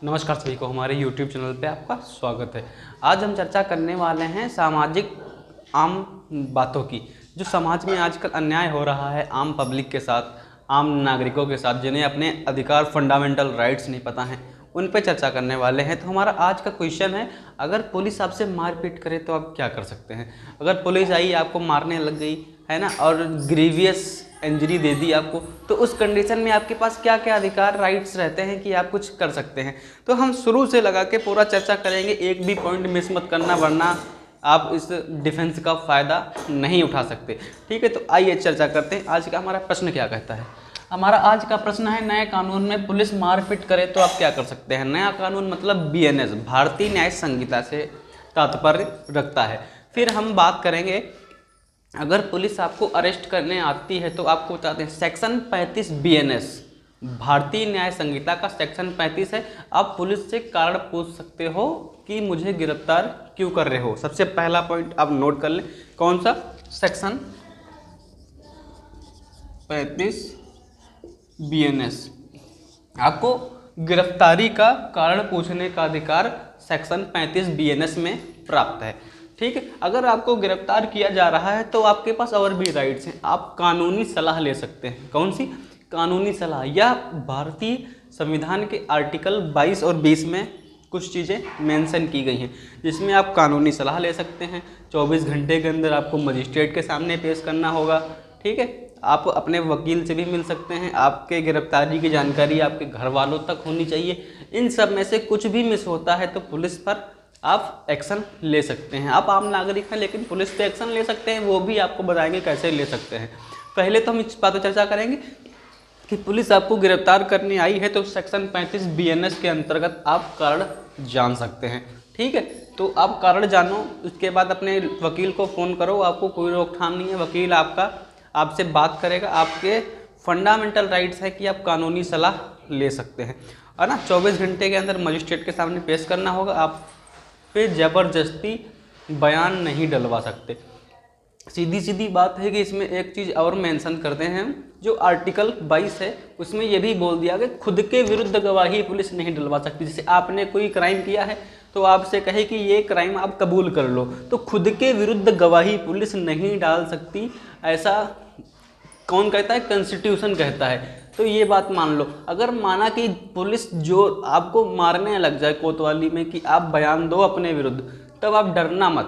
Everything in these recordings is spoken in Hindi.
नमस्कार सभी को, हमारे YouTube चैनल पे आपका स्वागत है। आज हम चर्चा करने वाले हैं सामाजिक आम बातों की। जो समाज में आजकल अन्याय हो रहा है आम पब्लिक के साथ, आम नागरिकों के साथ, जिन्हें अपने अधिकार फंडामेंटल राइट्स नहीं पता हैं, उन पे चर्चा करने वाले हैं। तो हमारा आज का क्वेश्चन है, अगर पुलिस आपसे मारपीट करे तो आप क्या कर सकते हैं। अगर पुलिस आई आपको मारने लग गई है ना, और ग्रीवियस इंजरी दे दी आपको, तो उस कंडीशन में आपके पास क्या क्या अधिकार राइट्स रहते हैं कि आप कुछ कर सकते हैं। तो हम शुरू से लगा के पूरा चर्चा करेंगे, एक भी पॉइंट मिस मत करना, वरना आप इस डिफेंस का फ़ायदा नहीं उठा सकते। ठीक है, तो आइए चर्चा करते हैं। आज का हमारा प्रश्न क्या कहता है। हमारा आज का प्रश्न है, नए कानून में पुलिस मारपीट करे तो आप क्या कर सकते हैं। नया कानून मतलब BNS, भारतीय न्याय संहिता से तात्पर्य रखता है। फिर हम बात करेंगे, अगर पुलिस आपको अरेस्ट करने आती है तो आपको बताते हैं सेक्शन 35 BNS, भारतीय न्याय संहिता का सेक्शन 35 है। आप पुलिस से कारण पूछ सकते हो कि मुझे गिरफ्तार क्यों कर रहे हो। सबसे पहला पॉइंट आप नोट कर लें, कौन सा, सेक्शन 35 BNS। आपको गिरफ्तारी का कारण पूछने का अधिकार सेक्शन 35 BNS में प्राप्त है। ठीक है, अगर आपको गिरफ्तार किया जा रहा है तो आपके पास और भी राइट्स हैं। आप कानूनी सलाह ले सकते हैं। कौन सी कानूनी सलाह, या भारतीय संविधान के आर्टिकल 22 और 20 में कुछ चीज़ें मेंशन की गई हैं जिसमें आप कानूनी सलाह ले सकते हैं। 24 घंटे के अंदर आपको मजिस्ट्रेट के सामने पेश करना होगा। ठीक है, आप अपने वकील से भी मिल सकते हैं। आपके गिरफ्तारी की जानकारी आपके घर वालों तक होनी चाहिए। इन सब में से कुछ भी मिस होता है तो पुलिस पर आप एक्शन ले सकते हैं। आप आम नागरिक हैं लेकिन पुलिस पे एक्शन ले सकते हैं, वो भी आपको बताएंगे कैसे ले सकते हैं। पहले तो हम इस बात पर चर्चा करेंगे कि पुलिस आपको गिरफ्तार करने आई है तो सेक्शन 35 BNS के अंतर्गत आप कारण जान सकते हैं। ठीक है, तो आप कारण जानो, उसके बाद अपने वकील को फ़ोन करो, आपको कोई रोकथाम नहीं है। वकील आपसे बात करेगा। आपके फंडामेंटल राइट्स है कि आप कानूनी सलाह ले सकते हैं, है ना। 24 घंटे के अंदर मजिस्ट्रेट के सामने पेश करना होगा। आप पे ज़बरदस्ती बयान नहीं डलवा सकते। सीधी सीधी बात है कि इसमें एक चीज़ और मेंशन करते हैं, जो आर्टिकल 22 है उसमें ये भी बोल दिया कि खुद के विरुद्ध गवाही पुलिस नहीं डलवा सकती। जैसे आपने कोई क्राइम किया है तो आपसे कहे कि ये क्राइम आप कबूल कर लो, तो खुद के विरुद्ध गवाही पुलिस नहीं डाल सकती। ऐसा कौन कहता है, कॉन्स्टिट्यूशन कहता है। तो ये बात मान लो, अगर माना कि पुलिस जो आपको मारने लग जाए कोतवाली में कि आप बयान दो अपने विरुद्ध, तब आप डरना मत।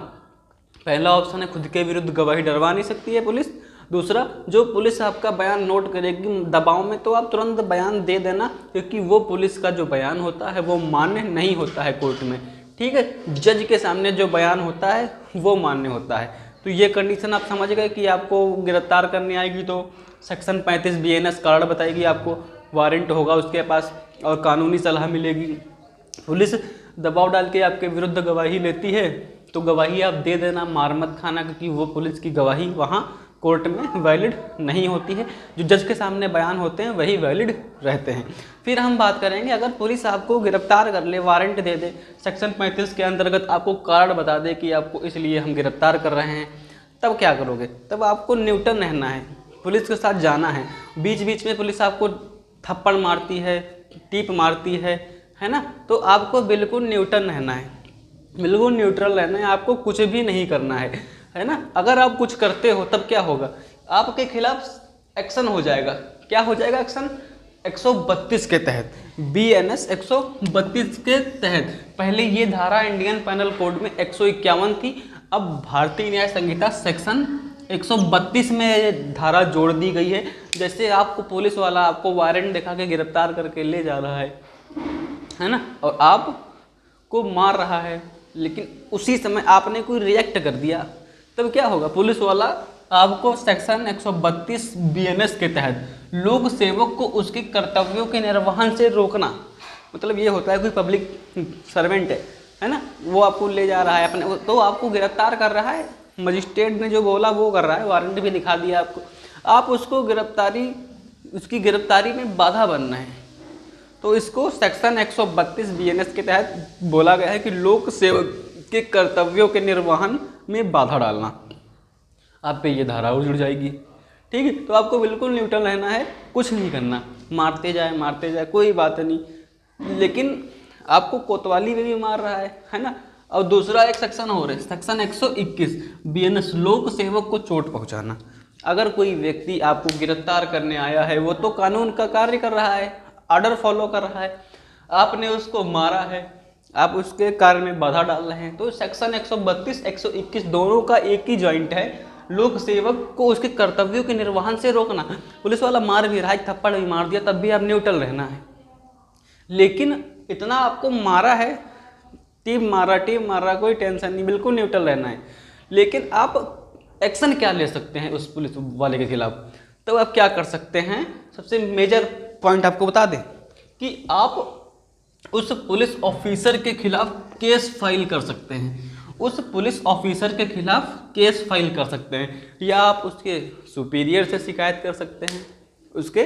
पहला ऑप्शन है, खुद के विरुद्ध गवाही डलवा नहीं सकती है पुलिस। दूसरा, जो पुलिस आपका बयान नोट करेगी दबाव में, तो आप तुरंत बयान दे देना, क्योंकि वो पुलिस का जो बयान होता है वो मान्य नहीं होता है कोर्ट में। ठीक है, जज के सामने जो बयान होता है वो मान्य होता है। तो ये कंडीशन आप समझ गए कि आपको गिरफ्तार करने आएगी तो सेक्शन 35 BNS कारण बताएगी, आपको वारंट होगा उसके पास और कानूनी सलाह मिलेगी। पुलिस दबाव डाल के आपके विरुद्ध गवाही लेती है तो गवाही आप दे देना, मार मत खाना, क्योंकि वो पुलिस की गवाही वहाँ कोर्ट में वैलिड नहीं होती है। जो जज के सामने बयान होते हैं वही वैलिड रहते हैं। फिर हम बात करेंगे, अगर पुलिस आपको गिरफ्तार कर ले, वारंट दे दे, सेक्शन 35 के अंतर्गत आपको कारण बता दे कि आपको इसलिए हम गिरफ्तार कर रहे हैं, तब क्या करोगे। तब आपको न्यूट्रल रहना है, पुलिस के साथ जाना है। बीच बीच में पुलिस आपको थप्पड़ मारती है, टीप मारती है ना, तो आपको बिल्कुल न्यूट्रल रहना है, बिल्कुल न्यूट्रल रहना है। आपको कुछ भी नहीं करना है ना। अगर आप कुछ करते हो तब क्या होगा, आपके खिलाफ एक्शन हो जाएगा। क्या हो जाएगा एक्शन, 132 के तहत, BNS 132 के तहत। पहले ये धारा इंडियन पैनल कोड में 151 थी, अब भारतीय न्याय संहिता सेक्शन 132 में धारा जोड़ दी गई है। जैसे आपको पुलिस वाला आपको वारंट दिखा के गिरफ्तार करके ले जा रहा है ना, और आपको मार रहा है, लेकिन उसी समय आपने कोई रिएक्ट कर दिया, तब क्या होगा, पुलिस वाला आपको सेक्शन 132 BNS के तहत लोक सेवक को उसके कर्तव्यों के निर्वहन से रोकना, मतलब ये होता है कोई पब्लिक सर्वेंट है ना, वो आपको ले जा रहा है अपने, तो आपको गिरफ्तार कर रहा है। मजिस्ट्रेट ने जो बोला वो कर रहा है, वारंट भी दिखा दिया आपको, आप उसको उसकी गिरफ्तारी में बाधा बनना है। तो इसको सेक्शन 132 BNS के तहत बोला गया है कि लोक सेवक के कर्तव्यों के निर्वहन में बाधा डालना, आप पे ये धारा जुड़ जाएगी। ठीक है, तो आपको बिल्कुल न्यूट्रल रहना है, कुछ नहीं करना, मारते जाए कोई बात नहीं। लेकिन आपको कोतवाली में भी मार रहा है ना। और दूसरा एक सेक्शन और है, सेक्शन 121 बीएनएस, लोक सेवक को चोट पहुंचाना। अगर कोई व्यक्ति आपको गिरफ्तार करने आया है, वो तो कानून का कार्य कर रहा है, ऑर्डर फॉलो कर रहा है, आपने उसको मारा है, आप उसके कार्य में बाधा डाल रहे हैं, तो सेक्शन 132 121 दोनों का एक ही जॉइंट है, लोक सेवक को उसके कर्तव्यों के निर्वहन से रोकना। पुलिस वाला मार भी रहा है, थप्पड़ भी मार दिया, तब भी आप न्यूट्रल रहना है। लेकिन इतना आपको मारा है, टीम मारा, कोई टेंशन नहीं, बिल्कुल न्यूट्रल रहना है। लेकिन आप एक्शन क्या ले सकते हैं उस पुलिस वाले के खिलाफ, तो आप क्या कर सकते हैं, सबसे मेजर पॉइंट आपको बता दें कि आप उस पुलिस ऑफिसर के खिलाफ केस फाइल कर सकते हैं। उस पुलिस ऑफिसर के खिलाफ केस फाइल कर सकते हैं, या आप उसके सुपीरियर से शिकायत कर सकते हैं, उसके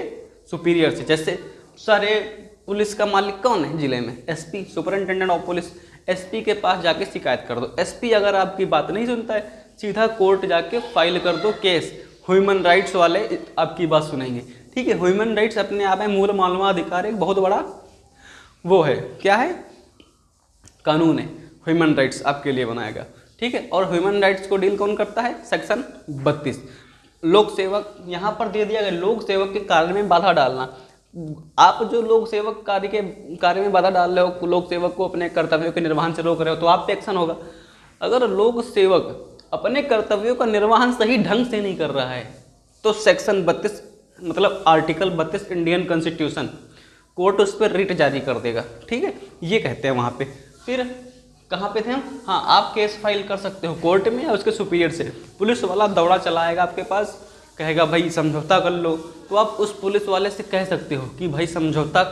सुपीरियर से। जैसे सारे पुलिस का मालिक कौन है जिले में, SP, superintendent of police, SP के पास जाके शिकायत कर दो। एसपी अगर आपकी बात नहीं सुनता है, सीधा कोर्ट जाके फाइल कर दो केस, ह्यूमन राइट्स वाले आपकी बात सुनेंगे। ठीक है, ह्यूमन राइट्स अपने आप में मूल मानवाधिकार एक बहुत बड़ा वो है, क्या है, कानून है, ह्यूमन राइट्स आपके लिए बनाएगा। ठीक है, और ह्यूमन राइट्स को डील कौन करता है, सेक्शन 32। लोक सेवक यहाँ पर दे दिया गया, लोक सेवक के कार्य में बाधा डालना। आप जो लोक सेवक कार्य में बाधा डाल रहे हो, लोक सेवक को अपने कर्तव्यों के निर्वहन से रोक रहे हो, तो आप पे एक्शन होगा। अगर लोक सेवक अपने कर्तव्यों का निर्वहन सही ढंग से नहीं कर रहा है, तो सेक्शन 32 मतलब आर्टिकल 32 इंडियन कॉन्स्टिट्यूशन, कोर्ट उस पर रिट जारी कर देगा। ठीक है, ये कहते हैं वहाँ पे। फिर कहाँ पे थे हम, हाँ, आप केस फाइल कर सकते हो कोर्ट में या उसके सुपीरियर से। पुलिस वाला दौड़ा चलाएगा आपके पास, कहेगा भाई समझौता कर लो, तो आप उस पुलिस वाले से कह सकते हो कि भाई समझौता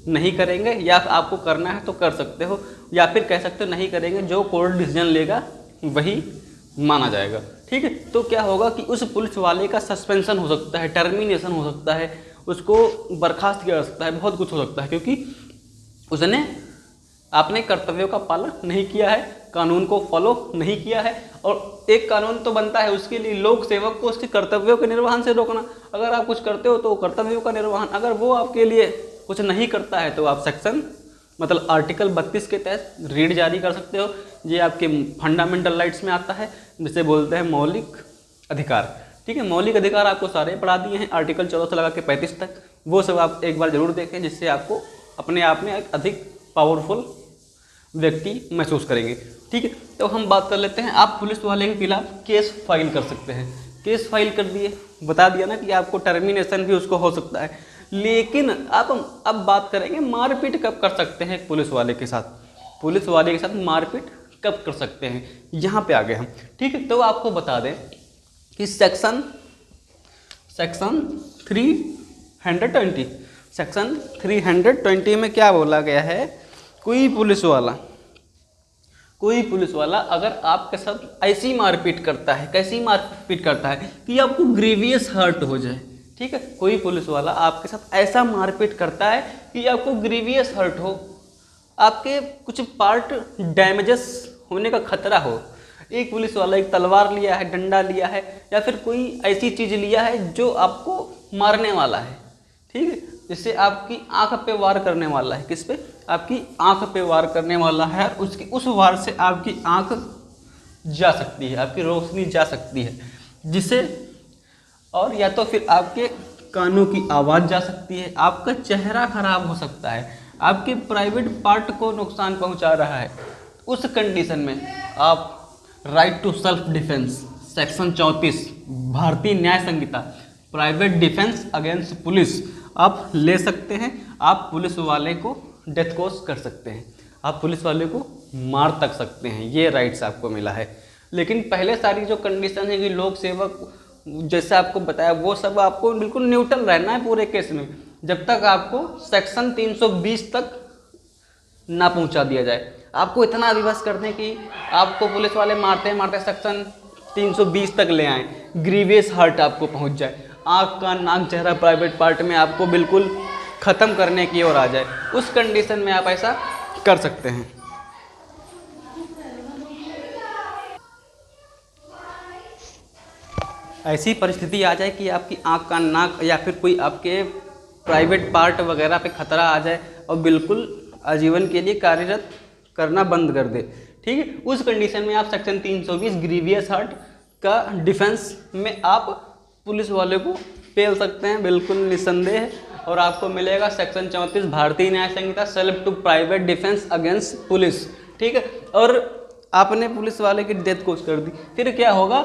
नहीं करेंगे, या आपको करना है तो कर सकते हो, या फिर कह सकते हो नहीं करेंगे, जो कोर्ट डिसीजन लेगा वही माना जाएगा। ठीक है, तो क्या होगा कि उस पुलिस वाले का सस्पेंशन हो सकता है, टर्मिनेशन हो सकता है, उसको बर्खास्त किया जा सकता है, बहुत कुछ हो सकता है, क्योंकि उसने आपने कर्तव्यों का पालन नहीं किया है, कानून को फॉलो नहीं किया है। और एक कानून तो बनता है उसके लिए, लोक सेवक को उसके कर्तव्यों के निर्वहन से रोकना। अगर आप कुछ करते हो तो कर्तव्यों का निर्वहन, अगर वो आपके लिए कुछ नहीं करता है तो आप सेक्शन मतलब आर्टिकल 32 के तहत रीड जारी कर सकते हो। ये आपके फंडामेंटल राइट्स में आता है, जिसे बोलते हैं मौलिक अधिकार। ठीक है, मौलिक अधिकार आपको सारे पढ़ा दिए हैं, आर्टिकल 14 से लगा के 35 तक, वो सब आप एक बार जरूर देखें, जिससे आपको अपने आप में एक अधिक पावरफुल व्यक्ति महसूस करेंगे। ठीक है, तो हम बात कर लेते हैं, आप पुलिस वाले के खिलाफ केस फाइल कर सकते हैं। केस फाइल कर दिए, बता दिया ना कि आपको टर्मिनेशन भी उसको हो सकता है। लेकिन आप अब बात करेंगे मारपीट कब कर सकते हैं पुलिस वाले के साथ, पुलिस वाले के साथ मारपीट कब कर सकते हैं, यहाँ पे आ गए हम। ठीक है, तो आपको बता दें कि सेक्शन 320 में क्या बोला गया है, कोई पुलिस वाला अगर आपके साथ ऐसी मारपीट करता है, कैसी मारपीट करता है कि आपको ग्रीवियस हर्ट हो जाए। ठीक है, कोई पुलिस वाला आपके साथ ऐसा मारपीट करता है कि आपको ग्रीवियस हर्ट हो, आपके कुछ पार्ट डैमेजेस होने का खतरा हो। एक पुलिस वाला एक तलवार लिया है, डंडा लिया है, या फिर कोई ऐसी चीज़ लिया है जो आपको मारने वाला है। ठीक है, जिससे आपकी आंख पे वार करने वाला है, किस पे, आपकी आंख पे वार करने वाला है, उसकी उस वार से आपकी आंख जा सकती है, आपकी रोशनी जा सकती है, जिसे, और या तो फिर आपके कानों की आवाज़ जा सकती है, आपका चेहरा खराब हो सकता है, आपके प्राइवेट पार्ट को नुकसान पहुंचा रहा है। उस कंडीशन में आप right to self defence section 34 Bharatiya Nyaya Sanhita, private defence against police आप ले सकते हैं। आप पुलिस वाले को डेथ कोज कर सकते हैं, आप पुलिस वाले को मार तक सकते हैं, ये राइट्स आपको मिला है। लेकिन पहले सारी जो कंडीशन है कि लोक सेवक जैसे आपको बताया, वो सब आपको बिल्कुल न्यूट्रल रहना है पूरे केस में, जब तक आपको सेक्शन 320 तक ना पहुंचा दिया जाए। आपको इतना विवश कर दें कि आपको पुलिस वाले मारते मारते सेक्शन 320 तक ले आएँ, ग्रीवियस हर्ट आपको पहुंच जाए, आँख कान नाक चेहरा प्राइवेट पार्ट में आपको बिल्कुल ख़त्म करने की ओर आ जाए, उस कंडीशन में आप ऐसा कर सकते हैं। ऐसी परिस्थिति आ जाए कि आपकी आँख कान नाक या फिर कोई आपके प्राइवेट पार्ट वगैरह पे खतरा आ जाए और बिल्कुल आजीवन के लिए कार्यरत करना बंद कर दे। ठीक है, उस कंडीशन में आप सेक्शन 320 ग्रीवियस हर्ट का डिफेंस में आप पुलिस वाले को पेल सकते हैं, बिल्कुल निस्संदेह। और आपको मिलेगा section 34 Bharatiya Nyaya Sanhita, self to private defence against police. ठीक है, और आपने पुलिस वाले की डेथ कोच कर दी, फिर क्या होगा,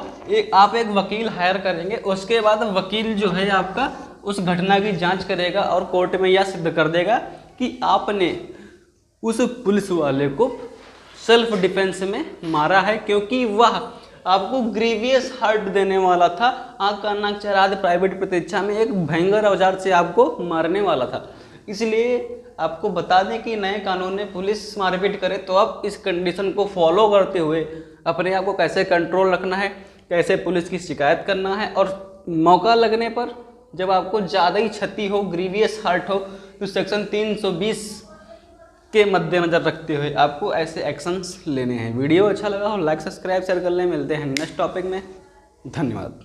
आप एक वकील हायर करेंगे, उसके बाद वकील जो है आपका उस घटना की जांच करेगा और कोर्ट में यह सिद्ध कर देगा कि आपने उस पुलिस वाले को सेल्फ डिफेंस में मारा है, क्योंकि वह आपको ग्रीवियस हर्ट देने वाला था। आँख कान नाक चेहरा आदि प्राइवेट प्रतीक्षा में एक भयंकर औजार से आपको मारने वाला था। इसलिए आपको बता दें कि नए कानून में पुलिस मारपीट करे तो आप इस कंडीशन को फॉलो करते हुए अपने आप को कैसे कंट्रोल रखना है, कैसे पुलिस की शिकायत करना है, और मौका लगने पर जब आपको ज़्यादा ही क्षति हो, ग्रीवियस हर्ट हो, तो सेक्शन 320 के मद्देनजर रखते हुए आपको ऐसे एक्शंस लेने हैं। वीडियो अच्छा लगा हो लाइक सब्सक्राइब शेयर कर लें। मिलते हैं नेक्स्ट टॉपिक में। धन्यवाद।